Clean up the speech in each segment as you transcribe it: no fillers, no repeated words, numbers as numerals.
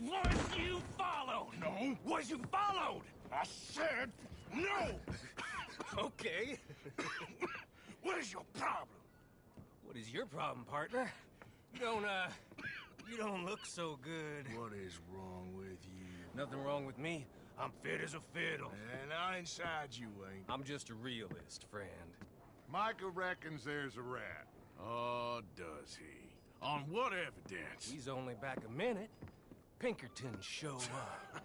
Was you followed? No. Was you followed? I said no! Okay. What is your problem? What is your problem, partner? You don't look so good. What is wrong with you? Nothing wrong with me. I'm fit as a fiddle. And not inside you ain't. I'm just a realist, friend. Micah reckons there's a rat. Oh, does he? On what evidence? He's only back a minute. Pinkerton show up.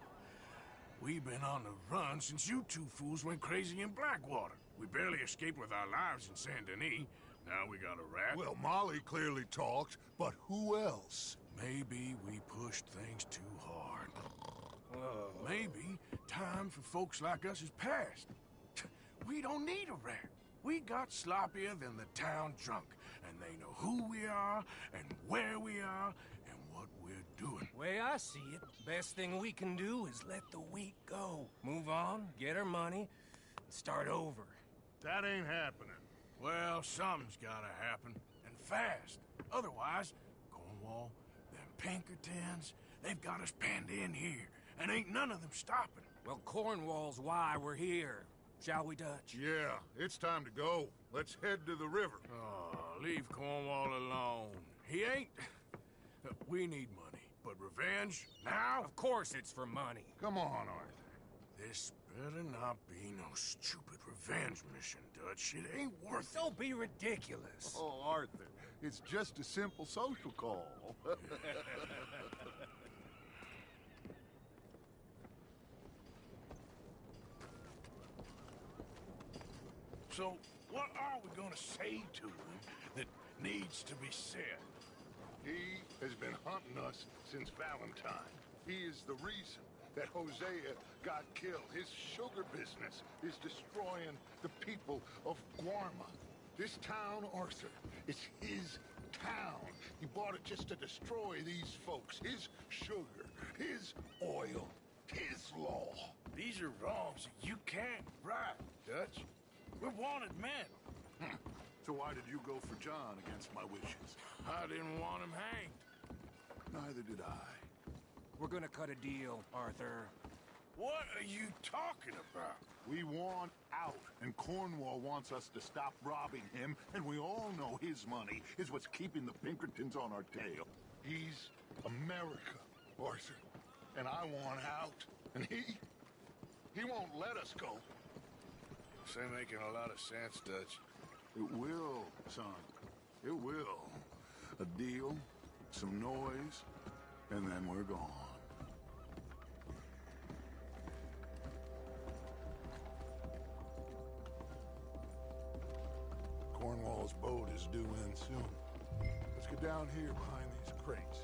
We've been on the run since you two fools went crazy in Blackwater. We barely escaped with our lives in Saint Denis. Now we got a rat. Well, Molly clearly talked, but who else? Maybe we pushed things too hard. Maybe time for folks like us is past. We don't need a rat. We got sloppier than the town drunk, and they know who we are, and where we are, and what we're doing. Way I see it, best thing we can do is let the week go. Move on, get our money, and start over. That ain't happening. Well, something's gotta happen, and fast. Otherwise, Cornwall, them Pinkertons, they've got us penned in here, and ain't none of them stopping. Well, Cornwall's why we're here. Shall we, Dutch? Yeah, it's time to go. Let's head to the river. Oh, leave Cornwall alone. He ain't... We need money, but revenge, now? Of course it's for money. Come on, Arthur. This better not be no stupid revenge mission, Dutch. It ain't worth it. Don't be ridiculous. Oh, Arthur, it's just a simple social call. So, what are we gonna say to him that needs to be said? He has been hunting us since Valentine. He is the reason that Hosea got killed. His sugar business is destroying the people of Guarma. This town, Arthur, it's his town. He bought it just to destroy these folks. His sugar, his oil, his law. These are wrongs that you can't right, Dutch. We're wanted men. So why did you go for John against my wishes? I didn't want him hanged. Neither did I. We're gonna cut a deal, Arthur. What are you talking about? We want out, and Cornwall wants us to stop robbing him, and we all know his money is what's keeping the Pinkertons on our tail. He's America, Arthur, and I want out, and he won't let us go. This ain't making a lot of sense, Dutch. It will, son. It will. A deal, some noise, and then we're gone. Cornwall's boat is due in soon. Let's get down here behind these crates.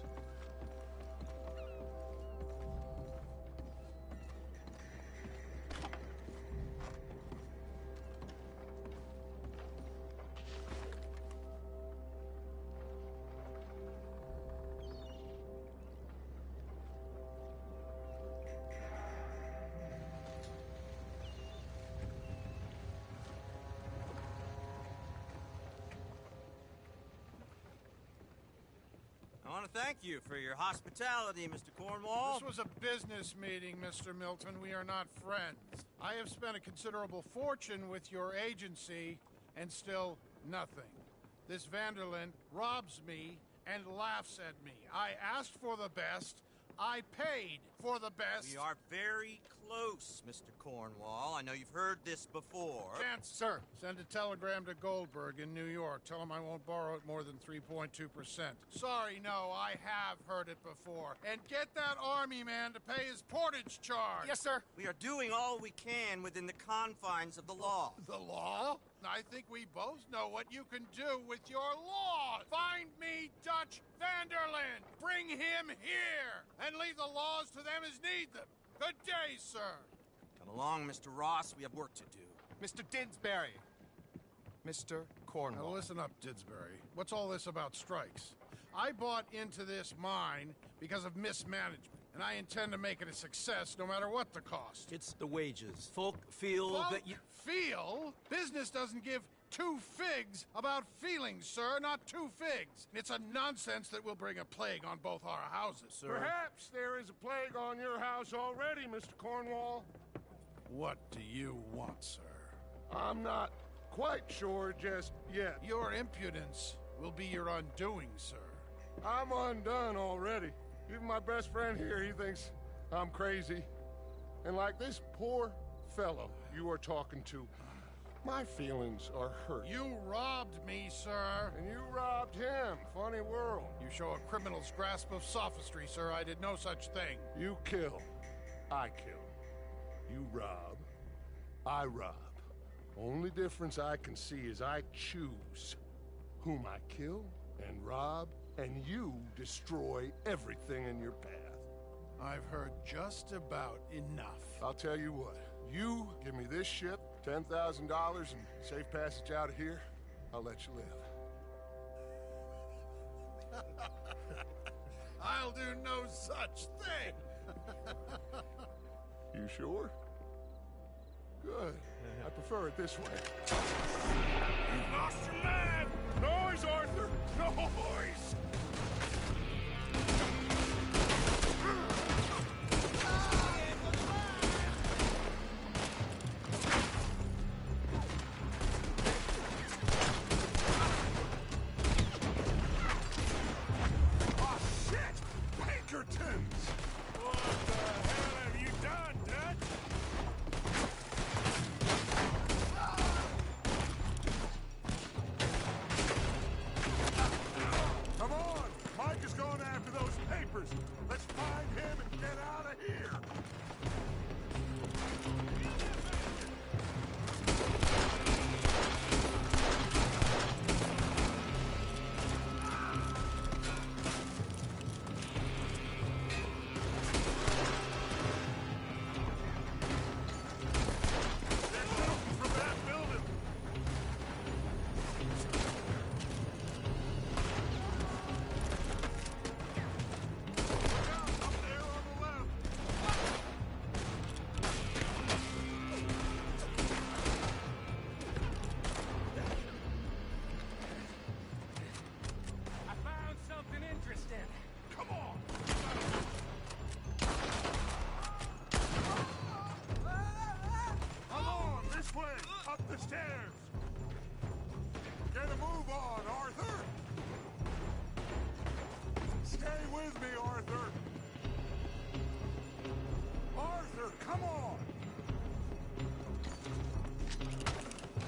I want to thank you for your hospitality, Mr. Cornwall. This was a business meeting, Mr. Milton. We are not friends. I have spent a considerable fortune with your agency, and still nothing. This Vanderlyn robs me and laughs at me. I asked for the best. I paid for the best. We are very close, Mr. Cornwall. I know you've heard this before. Chance, sir. Send a telegram to Goldberg in New York. Tell him I won't borrow it more than 3.2%. Sorry, no, I have heard it before. And get that army man to pay his portage charge. Yes, sir. We are doing all we can within the confines of the law. The law? I think we both know what you can do with your law. Find me Dutch Vanderlyn. Bring him here. And leave the laws to them as need them. Good day, sir. Come along, Mr. Ross. We have work to do. Mr. Didsbury. Mr. Cornwall. Now listen up, Didsbury. What's all this about strikes? I bought into this mine because of mismanagement, and I intend to make it a success no matter what the cost. It's the wages. Folk feel that you... Feel? Business doesn't give two figs about feelings, sir, not two figs. It's a nonsense that will bring a plague on both our houses, sir. Perhaps there is a plague on your house already, Mr. Cornwall. What do you want, sir? I'm not quite sure just yet. Your impudence will be your undoing, sir. I'm undone already. Even my best friend here, he thinks I'm crazy. And like this poor fellow you are talking to, my feelings are hurt. You robbed me, sir. And you robbed him. Funny world. You show a criminal's grasp of sophistry, sir. I did no such thing. You kill. I kill. You rob. I rob. Only difference I can see is I choose whom I kill and rob, and you destroy everything in your path. I've heard just about enough. I'll tell you what. You give me this ship, $10,000, and safe passage out of here, I'll let you live. I'll do no such thing. You sure? Good. I prefer it this way. You've lost your man! Noise, Arthur! Noise! Oh, shit! Pinkertons! What the hell have you done, Dutch? Come on! Mike is going after those papers. Let's find him and get out of here. They're shooting from that building! Look out, up there on the left! I found something interesting. Come on! Come on, this way! Up the stairs! Get a move on, Arthur! Stay with me, Arthur! Arthur, come on!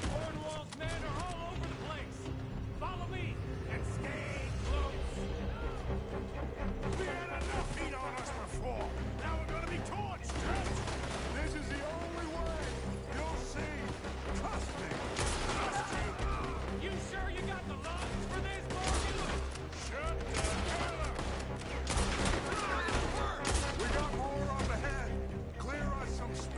Cornwall's men are all over the place. Follow me and stay close. We had enough heat on us before. Now we're gonna be torched, Dutch! This is the only way! You'll see! Trust me! Trust you! You sure you got the lungs for this, Morgan? Shut the hell up! We got more up ahead! Clear us some space!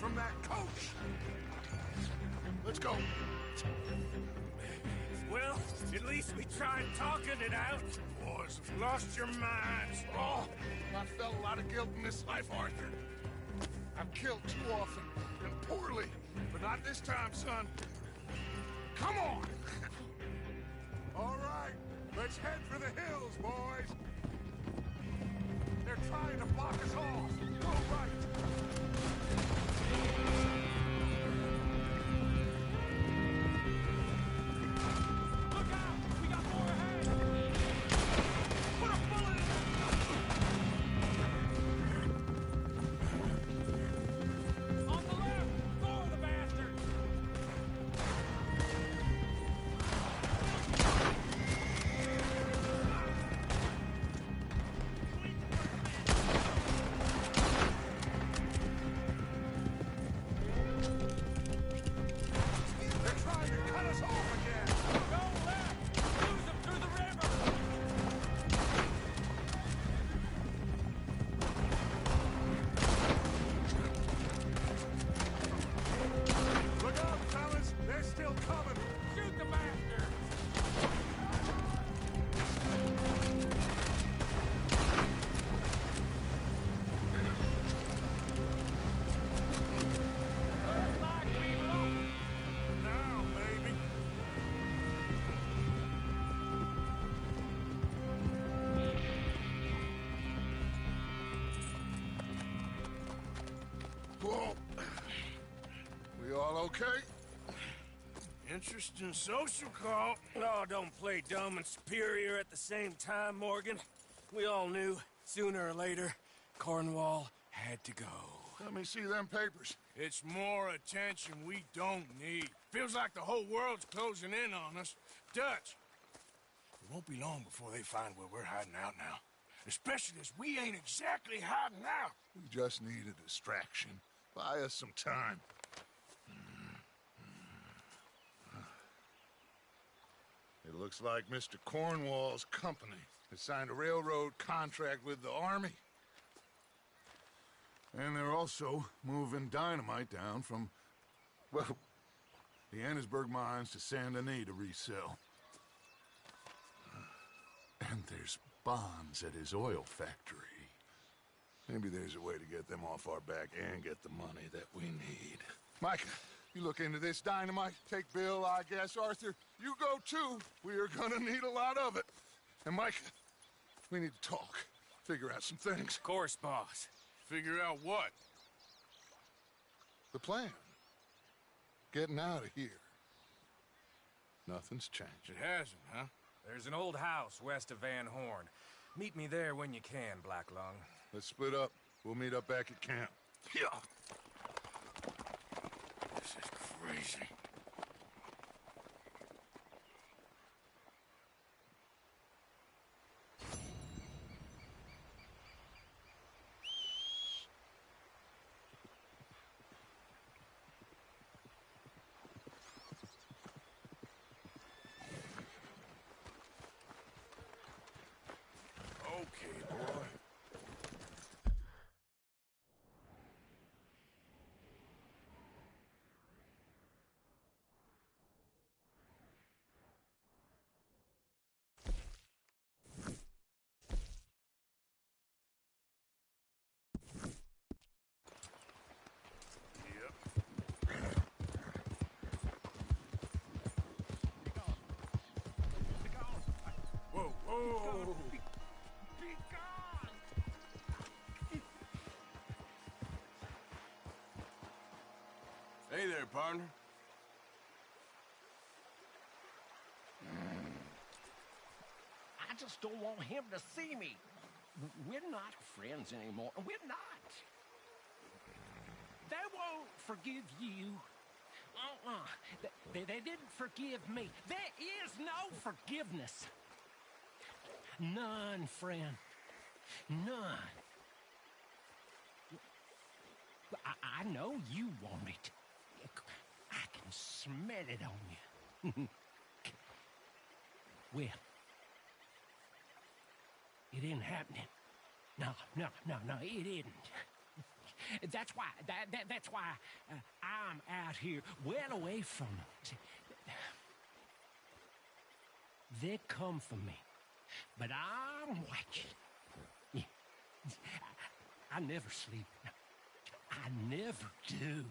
from that coach. Let's go. Well, at least we tried talking it out. Boys, You've lost your minds. oh, I felt a lot of guilt in this life, Arthur. I've killed too often and poorly, but not this time, son. Come on. All right, let's head for the hills, boys. They're trying to block us off. Go right. Look out! We got more ahead! Put a bullet in it! On the left! Go, the bastards! They're trying to cut us off again. Go left! Lose them through the river! Look out, fellas. They're still coming. Shoot the bastards! Like people! Now, baby. Whoa. We all okay? Interesting social call. Oh, don't play dumb and superior at the same time, Morgan. We all knew, sooner or later, Cornwall had to go. Let me see them papers. It's more attention we don't need. Feels like the whole world's closing in on us. Dutch, It won't be long before they find where we're hiding out now. Especially as we ain't exactly hiding out. We just need a distraction. Buy us some time. It looks like Mr. Cornwall's company has signed a railroad contract with the army. And they're also moving dynamite down from, well, the Annesburg mines to Saint Denis to resell. And there's bonds at his oil factory. Maybe there's a way to get them off our back and get the money that we need. Micah, you look into this dynamite. Take Bill, I guess. Arthur, you go too. We are gonna need a lot of it. And Micah, we need to talk. Figure out some things. Of course, boss. figure out what? The plan. Getting out of here. Nothing's changed. It hasn't, huh? There's an old house west of Van Horn. Meet me there when you can, Blacklung. Let's split up. We'll meet up back at camp. Yeah. This is crazy. Okay, boy. Whoa, whoa! Hey there, partner. I just don't want him to see me. We're not friends anymore. We're not. They won't forgive you. They didn't forgive me. There is no forgiveness. None, friend. None. I know you want it. I can smell it on you. Well, it ain't happening. No, it isn't. That's why I'm out here, well away from them. See, they come for me, but I'm watching. Yeah. I never sleep. I never do.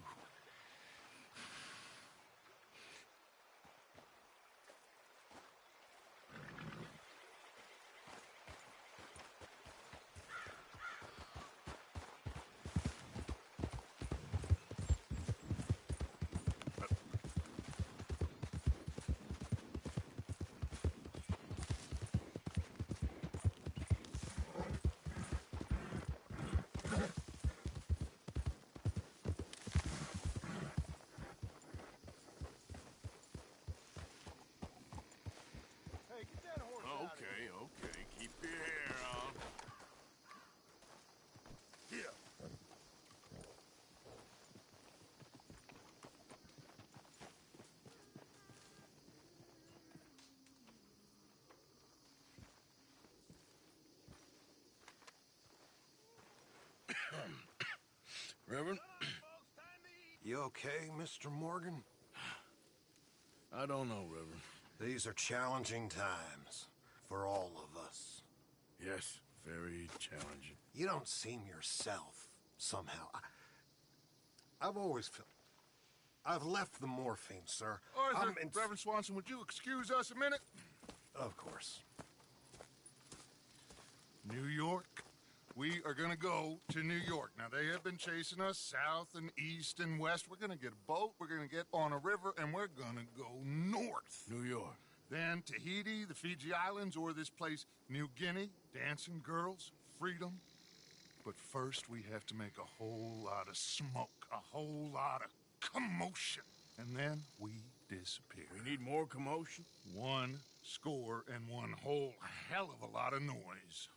Hey, get that horse out of here. Okay. Keep your hair on. Here. Reverend? You okay, Mr. Morgan? I don't know, Reverend. These are challenging times for all of us. Yes, very challenging. You don't seem yourself, somehow. I've always felt... I've left the morphine, sir. Arthur, Reverend Swanson, would you excuse us a minute? Of course. New York. We are gonna go to New York. Now, they have been chasing us south and east and west. We're gonna get a boat, we're gonna get on a river, and we're gonna go north. New York. Then Tahiti, the Fiji Islands, or this place, New Guinea, dancing girls, freedom. But first, we have to make a whole lot of smoke, a whole lot of commotion. And then we disappear. We need more commotion? 1 score and one whole hell of a lot of noise.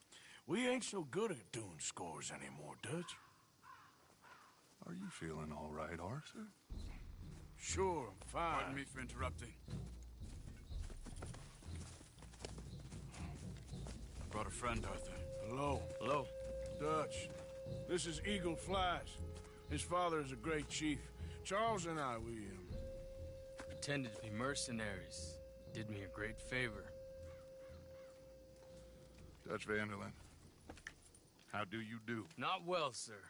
We ain't so good at doing scores anymore, Dutch. Are you feeling all right, Arthur? Sure, I'm fine. Pardon me for interrupting. I brought a friend, Arthur. Hello. Hello. Dutch. This is Eagle Flies. His father is a great chief. Charles and I, we pretended to be mercenaries. Did me a great favor. Dutch Vanderlyn, how do you do? Not well, sir.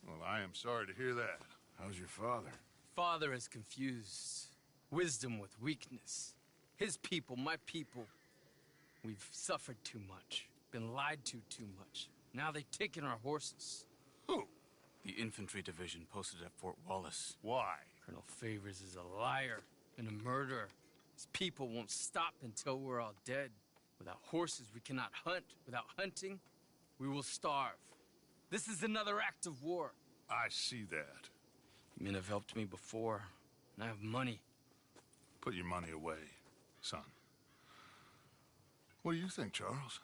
Well, I am sorry to hear that. How's your father? Father has confused wisdom with weakness. His people, my people, we've suffered too much, been lied to too much. Now they've taken our horses. Who? The infantry division posted at Fort Wallace. Why? Colonel Favors is a liar and a murderer. His people won't stop until we're all dead. Without horses, we cannot hunt. Without hunting, we will starve. This is another act of war. I see that. Men have helped me before, and I have money. Put your money away, son. What do you think, Charles?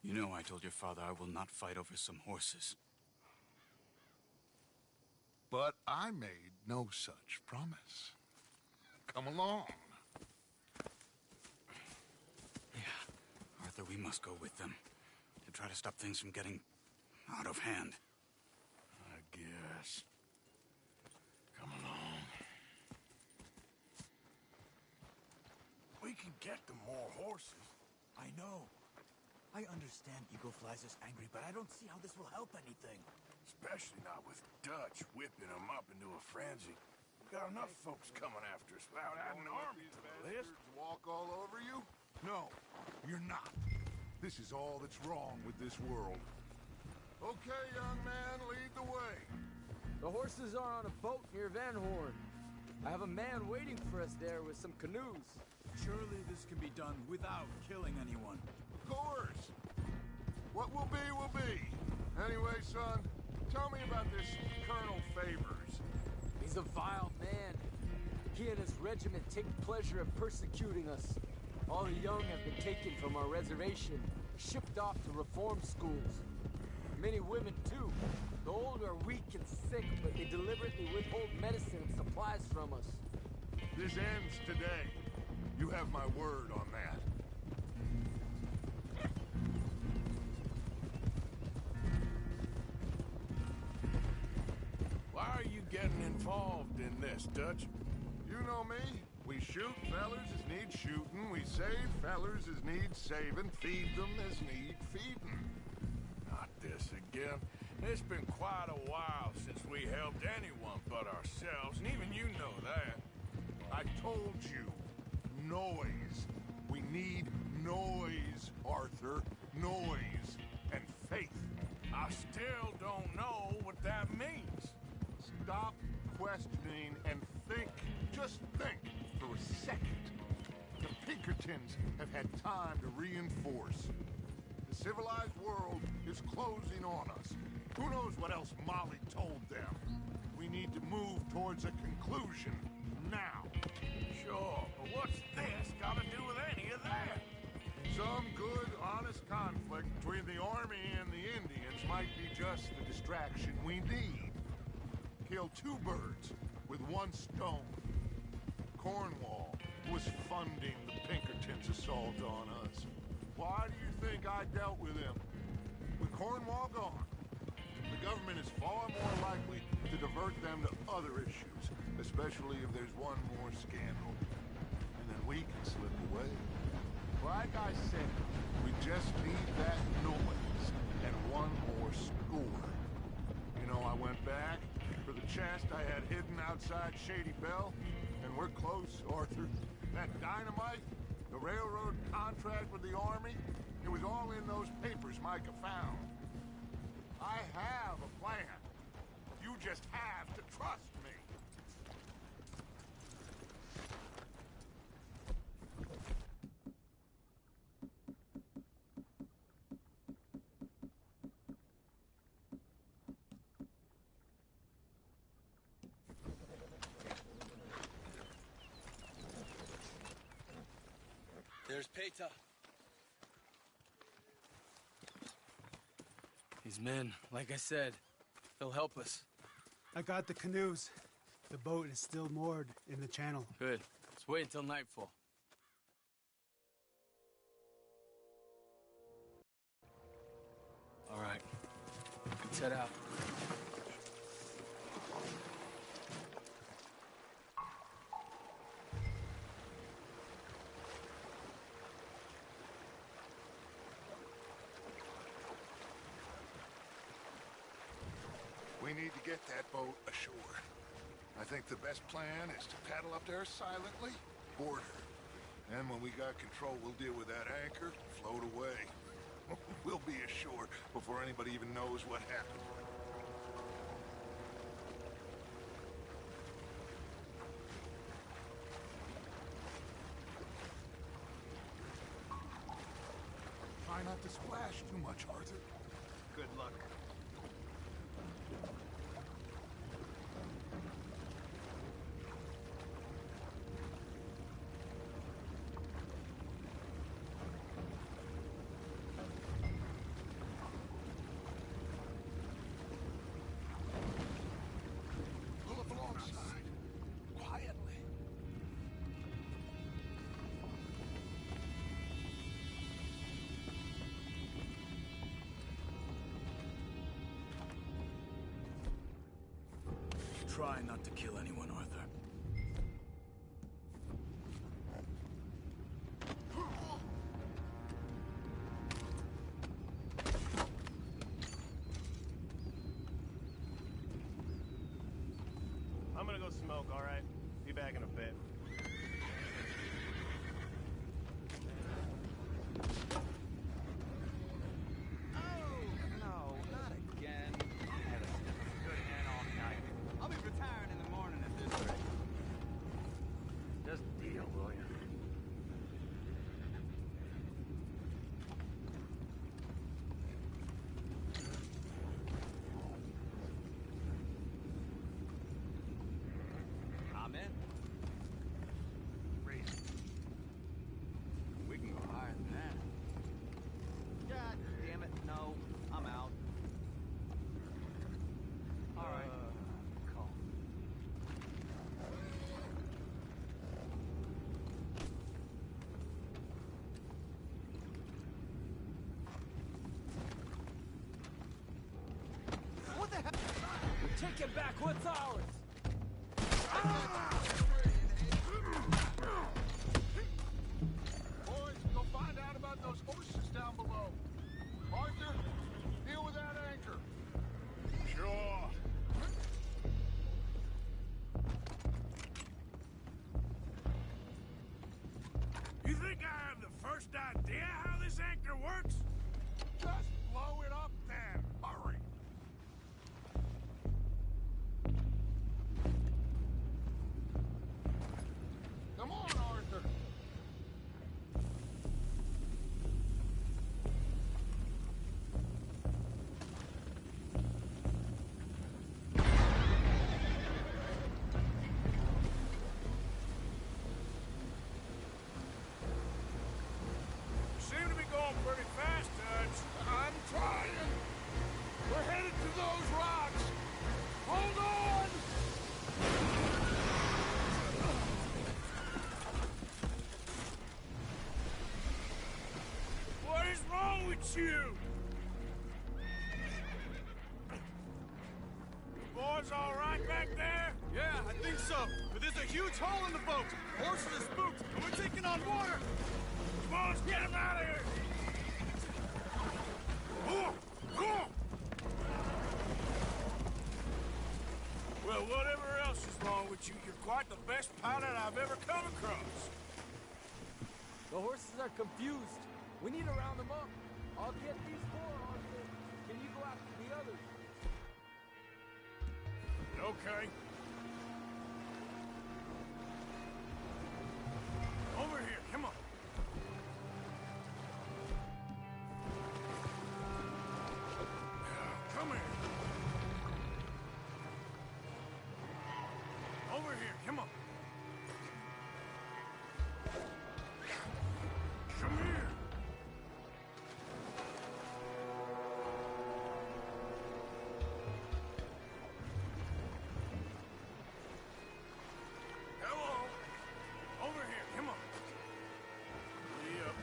You know I told your father I will not fight over some horses. But I made no such promise. Come along. Yeah, Arthur, we must go with them to try to stop things from getting out of hand. I guess. Come along. We can get them more horses. I know. I understand Eagle Flies is angry, but I don't see how this will help anything. Especially not with Dutch whipping them up into a frenzy. We got enough folks coming after us without adding an army to the list. Walk all over you? No, you're not. This is all that's wrong with this world. Okay, young man, lead the way. The horses are on a boat near Van Horn. I have a man waiting for us there with some canoes. Surely this can be done without killing anyone. Of course. What will be, will be. Anyway, son, tell me about this Colonel Favors. He's a vile man. He and his regiment take pleasure in persecuting us. All the young have been taken from our reservation, shipped off to reform schools. Many women, too. The old are weak and sick, but they deliberately withhold medicine and supplies from us. This ends today. You have my word on that. involved in this, Dutch? You know me. We shoot fellers as need shooting. We save fellers as need saving. Feed them as need feeding. Not this again. It's been quite a while since we helped anyone but ourselves, and even you know that. I told you. Noise. We need noise, Arthur. Noise and faith. I still don't know what that means. Stop questioning and think. Just think for a second. The Pinkertons have had time to reinforce. The civilized world is closing on us. Who knows what else Molly told them? We need to move towards a conclusion now. Sure, but what's this got to do with any of that? Some good, honest conflict between the army and the Indians might be just the distraction we need. Kill two birds with one stone. Cornwall was funding the Pinkertons' assault on us. Why do you think I dealt with him? With Cornwall gone, the government is far more likely to divert them to other issues, especially if there's one more scandal. And then we can slip away. Like I said, we just need that noise and one more score. You know, I went back for the chest I had hidden outside Shady Bell, and we're close, Arthur. That dynamite, the railroad contract with the Army, it was all in those papers Micah found. I have a plan. You just have to trust me. There's Peta. These men, like I said, they'll help us. I got the canoes. The boat is still moored in the channel. Good. Let's wait until nightfall. All right. Let's head out. We need to get that boat ashore. I think the best plan is to paddle up there silently, board her. And when we got control, we'll deal with that anchor, float away. We'll be ashore before anybody even knows what happened. Try not to splash too much, Arthur. Good luck. Pull up alongside. Quietly. Try not to kill anyone, Arthur. I'm gonna go smoke, all right? Be back in a bit. Taking back what's ours! Boys, go find out about those horses down below. Arthur, deal with that anchor. Sure. You think I have the first idea how this anchor works? Just blow it up then. Hurry. Come on, Arthur. You seem to be going pretty fast, Dutch. I'm trying. We're headed to those rocks. Hold on! What is wrong with you? The boys all right back there? Yeah, I think so. But there's a huge hole in the boat. Horses are spooked, and we're taking on water. Come on, let's get him out of here! Oh, oh. Well, whatever else is wrong with you, you're quite the best pilot I've ever come across. The horses are confused. We need to round them up. I'll get these four, Arthur. Can you go after the others? Okay. Over here, come on. Come here. Over here, come on. Come here. Come on. Over here, come on. Yep.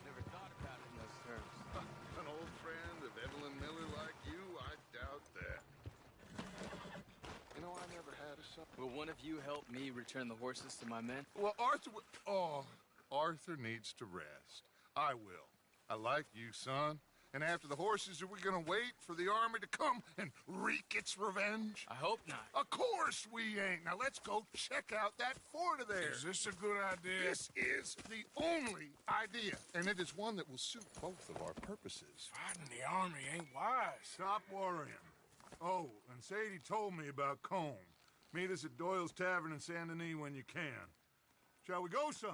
Never thought about it in those terms. An old friend of Evelyn Miller like you? I doubt that. You know, I never had a son. Will one of you help me return the horses to my men? Well, Arthur... Oh, Arthur needs to rest. I will. I like you, son. And after the horses, are we gonna wait for the army to come and wreak its revenge? I hope not. Of course we ain't. Now let's go check out that fort of theirs. Is this a good idea? This is the only idea, and it is one that will suit both of our purposes. Fighting the army ain't wise. Stop worrying. Oh, and Sadie told me about Combe. Meet us at Doyle's Tavern in Saint Denis when you can. Shall we go, son?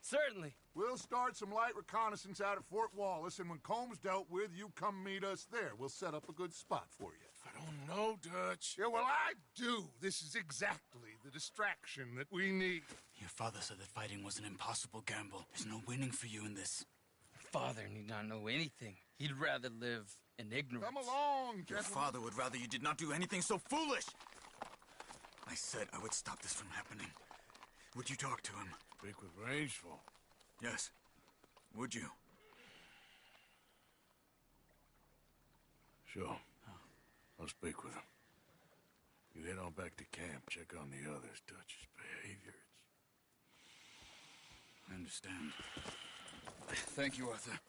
Certainly. We'll start some light reconnaissance out at Fort Wallace, and when Combs dealt with, you come meet us there. We'll set up a good spot for you. I don't know, Dutch. Yeah, well, I do. This is exactly the distraction that we need. Your father said that fighting was an impossible gamble. There's no winning for you in this. Father need not know anything. He'd rather live in ignorance. Come along, Your gentlemen. father would rather you did not do anything so foolish. I said I would stop this from happening. Would you talk to him? Speak with Rangeful. Yes. Would you? Sure. I'll speak with him. You head on back to camp, check on the others, Dutch's behavior. I understand. Thank you, Arthur.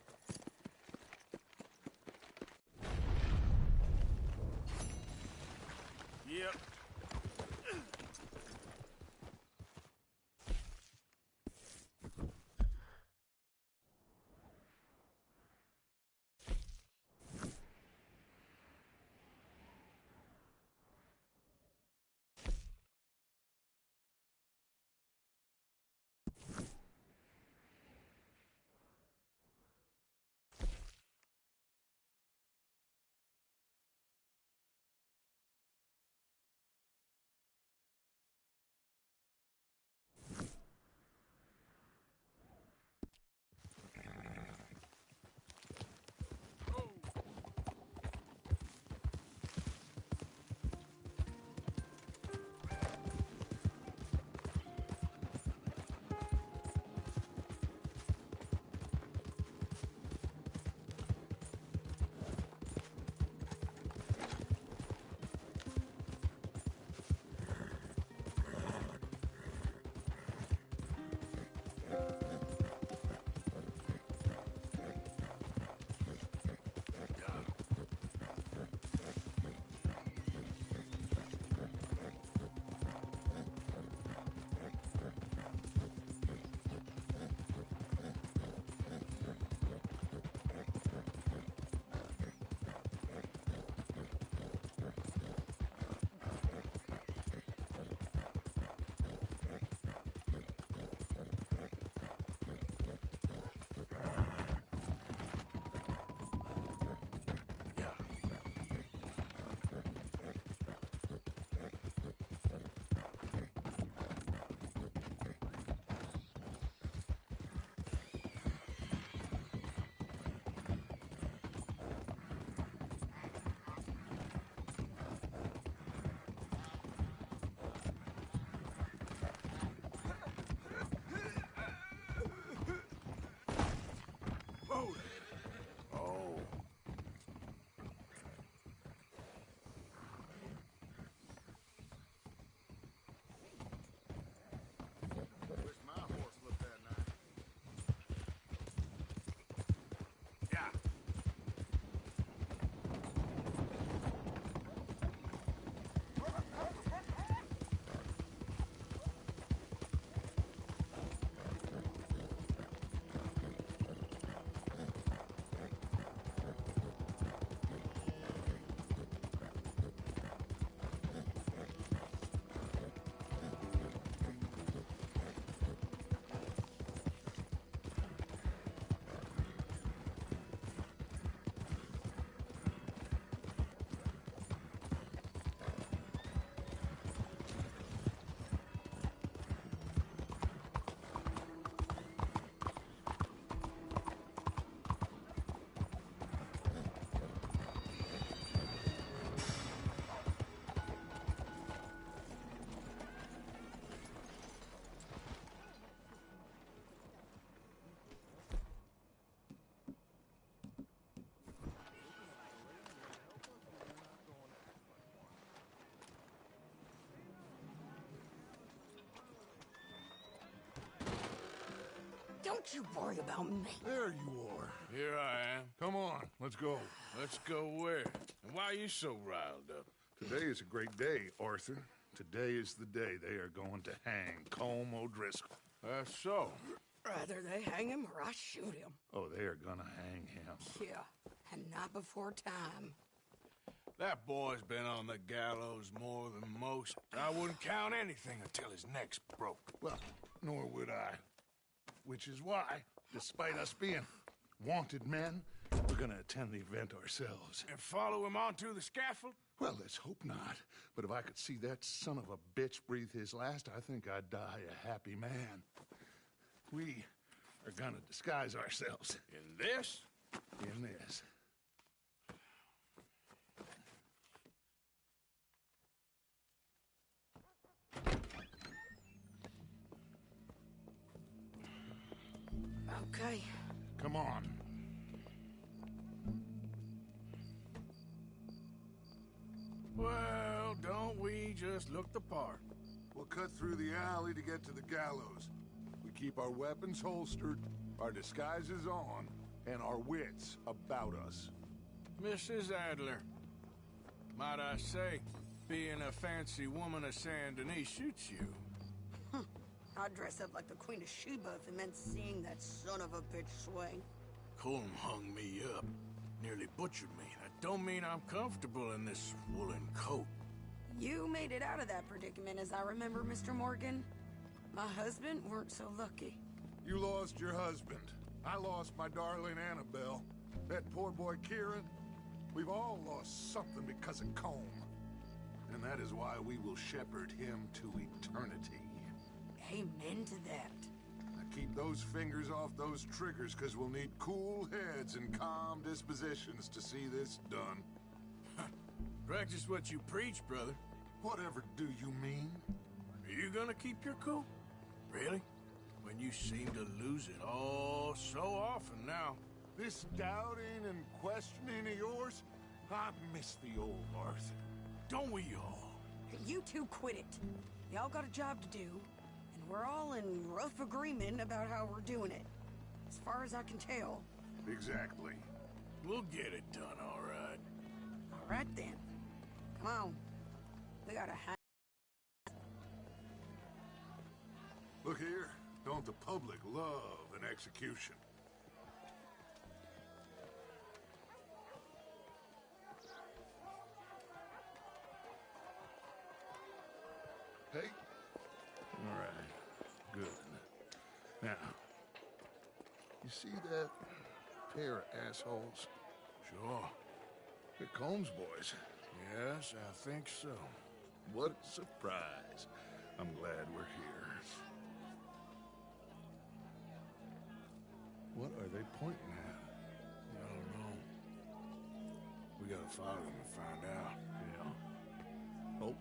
Don't you worry about me. There you are. Here I am. Come on, let's go. Let's go where? And why are you so riled up? Today is a great day, Arthur. Today is the day they are going to hang Colm O'Driscoll. That's so. Rather they hang him or I shoot him. Oh, they are gonna hang him. Yeah, and not before time. That boy's been on the gallows more than most. I wouldn't count anything until his neck's broke. Well, nor would I. Which is why, despite us being wanted men, we're gonna attend the event ourselves. And follow him onto the scaffold? Well, let's hope not. But if I could see that son of a bitch breathe his last, I think I'd die a happy man. We are gonna disguise ourselves. In this? In this. Okay. Come on. Well, don't we just look the part? We'll cut through the alley to get to the gallows. We keep our weapons holstered, our disguises on, and our wits about us. Mrs. Adler, might I say, being a fancy woman of Saint Denis shoots you. I'd dress up like the Queen of Sheba if it meant seeing that son of a bitch swing. Colm hung me up, nearly butchered me. That don't mean I'm comfortable in this woolen coat. You made it out of that predicament, as I remember, Mr. Morgan. My husband weren't so lucky. You lost your husband. I lost my darling Annabelle. That poor boy Kieran. We've all lost something because of Colm. And that is why we will shepherd him to eternity. Amen to that. Now keep those fingers off those triggers, because we'll need cool heads and calm dispositions to see this done. Practice what you preach, brother. Whatever do you mean? Are you gonna keep your cool? Really? When you seem to lose it all so often now. This doubting and questioning of yours, I miss the old Arthur. Don't we all? You two quit it. Y'all got a job to do, and we're all in rough agreement about how we're doing it. As far as I can tell. Exactly. We'll get it done, all right. All right, then. Come on. We gotta hang. Look here. Don't the public love an execution? Hey? All right. Good. Now, you see that pair of assholes? Sure. They're Colm's boys. Yes, I think so. What a surprise. I'm glad we're here. What are they pointing at? I don't know. We gotta follow them and find out. Yeah. Oh,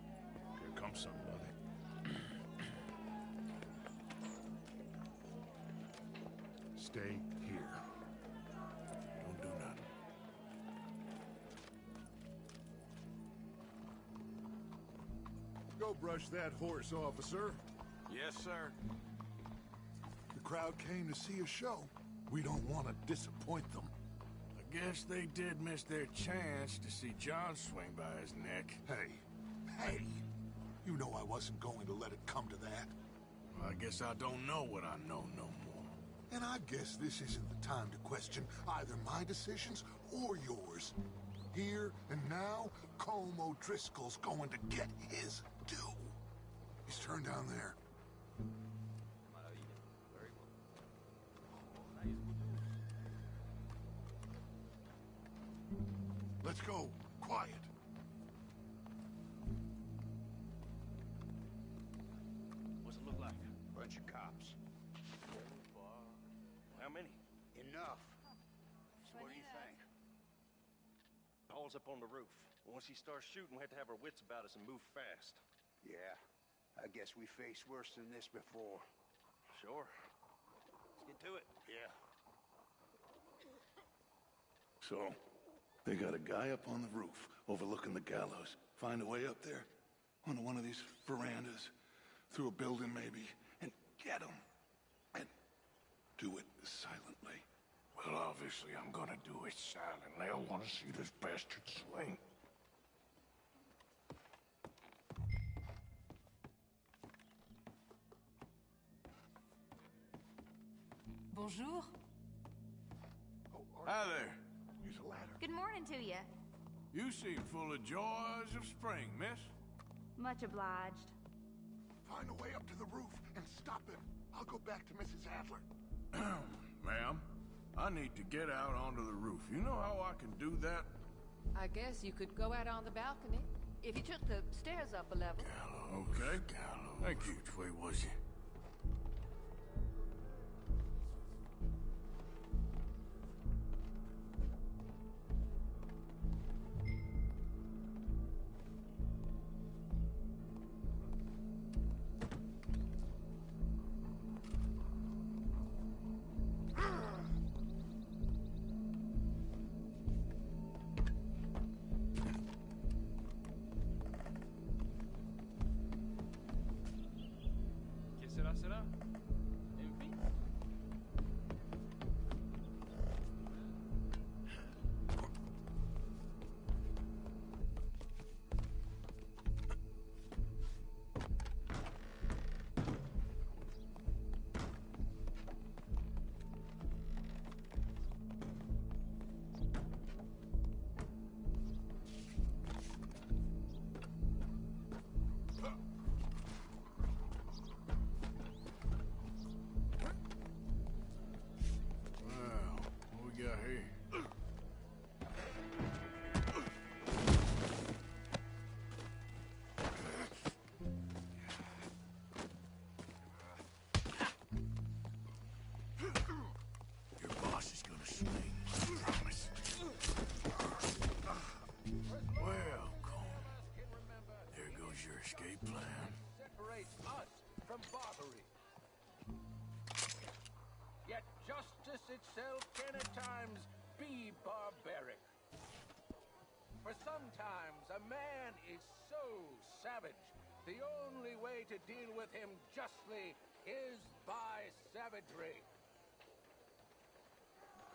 here comes somebody. Stay here. Don't do nothing. Go brush that horse, officer. Yes, sir. The crowd came to see a show. We don't want to disappoint them. I guess they did miss their chance to see John swing by his neck. Hey, you know I wasn't going to let it come to that. Well, I guess I don't know what I know no more. And I guess this isn't the time to question either my decisions or yours. Here and now, Colm O'Driscoll's going to get his due. He's turned down there. Let's go. Quiet. What's it look like? Bunch of cops. How many? Enough. So what do you think? Paul's up on the roof. Once he starts shooting, we have to have our wits about us and move fast. Yeah. I guess we faced worse than this before. Sure. Let's get to it. Yeah. So, they got a guy up on the roof overlooking the gallows. Find a way up there, onto one of these verandas, through a building maybe, and get him. And do it silently. Well, obviously I'm gonna do it silently. I want to see this bastard swing. Bonjour. Hi there. Use a ladder. Good morning to you. You seem full of joys of spring, miss. Much obliged. Find a way up to the roof and stop him. I'll go back to Mrs. Adler. Ma'am, I need to get out onto the roof. You know how I can do that? I guess you could go out on the balcony. If you took the stairs up a level. Okay. Thank you. Which way was you? Será? Enfim. Yet justice itself can at times be barbaric. For sometimes a man is so savage, the only way to deal with him justly is by savagery.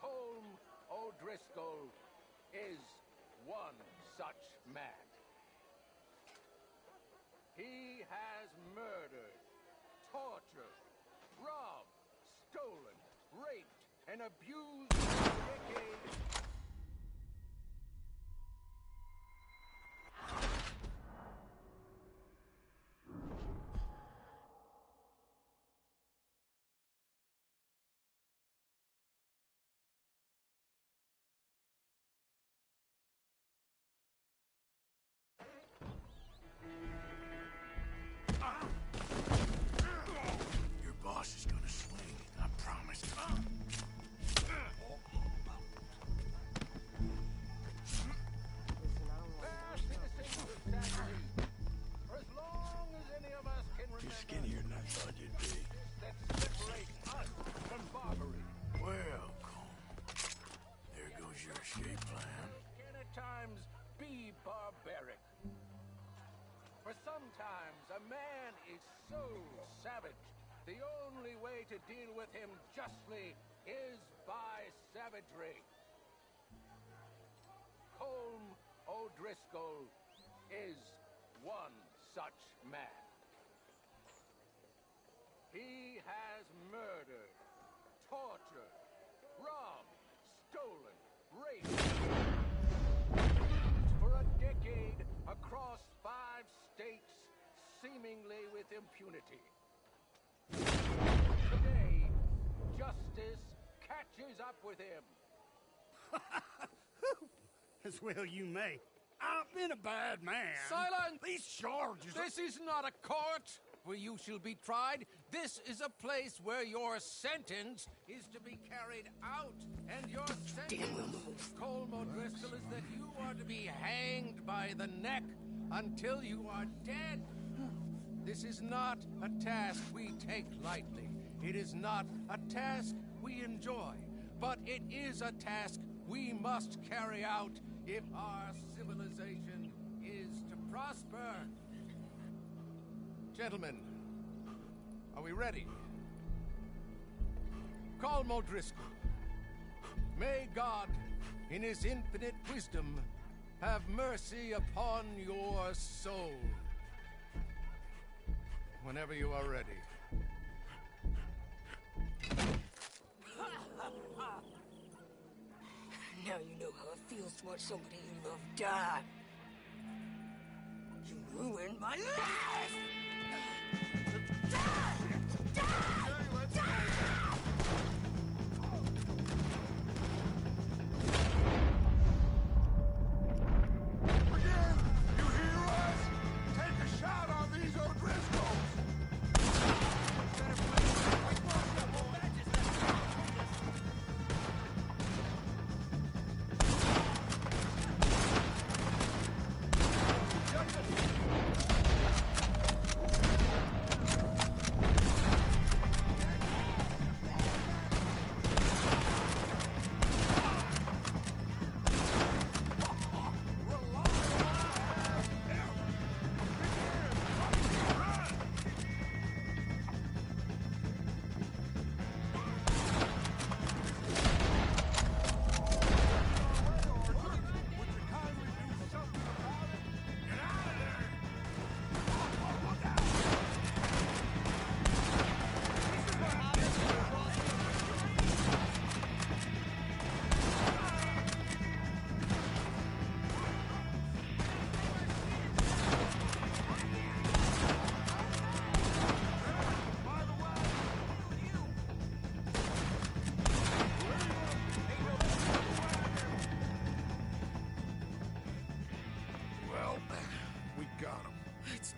Colm O'Driscoll is one such man. He has murdered, tortured, robbed, stolen, raped, and abused for decades. Your boss is gonna swing, I promise. For as long as any of us can remember, You're skinnier than I thought you'd be. that separates us from barbary. Well, Colm, there goes your escape plan. Can at times be barbaric. For sometimes a man is so savage, the only way to deal with him justly is by savagery. Colm O'Driscoll is one such man. He has murdered, tortured, robbed, stolen, raped, for a decade across 5 states, seemingly with impunity. Today, justice catches up with him. As well you may. I've been a bad man. Silence! These charges... This is not a court where you shall be tried. This is a place where your sentence is to be carried out. And your sentence, Colm O'Driscoll, is that you are to be hanged by the neck until you are dead. This is not a task we take lightly. It is not a task we enjoy. But it is a task we must carry out if our civilization is to prosper. Gentlemen, are we ready? Colm O'Driscoll, may God, in his infinite wisdom, have mercy upon your soul. Whenever you are ready. Now you know how it feels to watch somebody you love die. You ruined my life!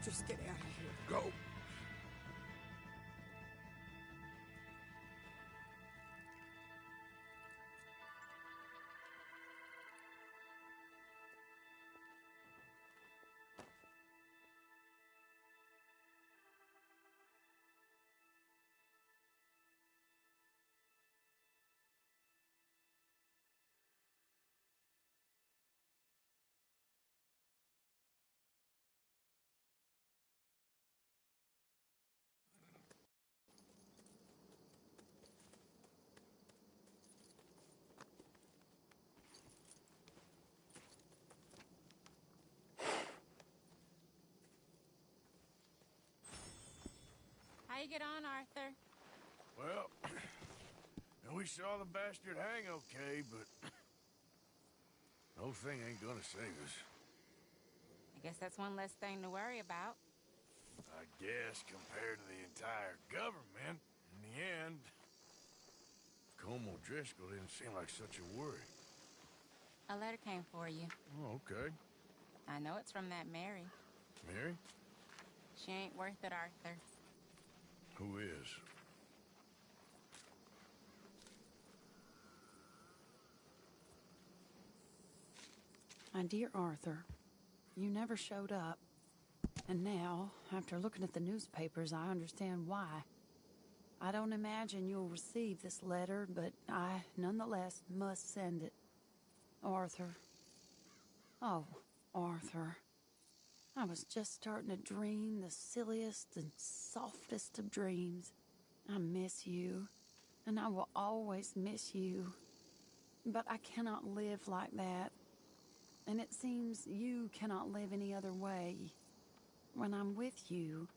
Just get out of here. Go. How you get on, Arthur? Well, we saw the bastard hang okay, but the whole thing ain't gonna save us. I guess that's one less thing to worry about. I guess compared to the entire government, in the end, Colm O'Driscoll didn't seem like such a worry. A letter came for you. Oh, okay. I know it's from that Mary. Mary? She ain't worth it, Arthur. Who is? My dear Arthur, you never showed up. And now, after looking at the newspapers, I understand why. I don't imagine you'll receive this letter, but I, nonetheless, must send it. Arthur. Oh, Arthur. I was just starting to dream the silliest and softest of dreams. I miss you, and I will always miss you. But I cannot live like that. And it seems you cannot live any other way. When I'm with you,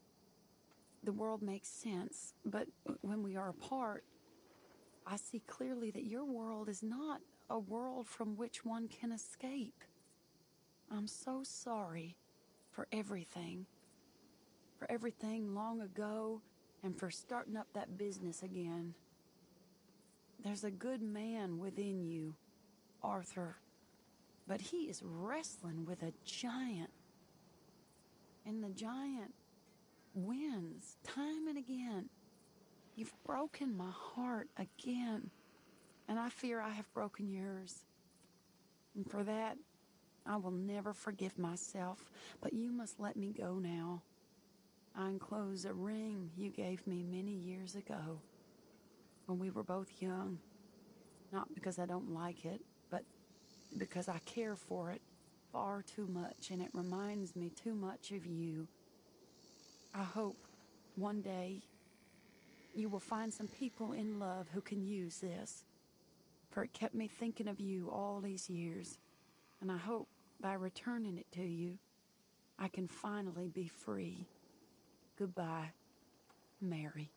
the world makes sense. But when we are apart, I see clearly that your world is not a world from which one can escape. I'm so sorry for everything. For everything long ago, and for starting up that business again. There's a good man within you, Arthur. But he is wrestling with a giant. And the giant wins time and again. You've broken my heart again. And I fear I have broken yours. And for that, I will never forgive myself. But you must let me go now. I enclose a ring you gave me many years ago. When we were both young. Not because I don't like it, but because I care for it far too much, and it reminds me too much of you. I hope one day you will find some people in love who can use this. For it kept me thinking of you all these years, and I hope by returning it to you, I can finally be free. Goodbye, Mary.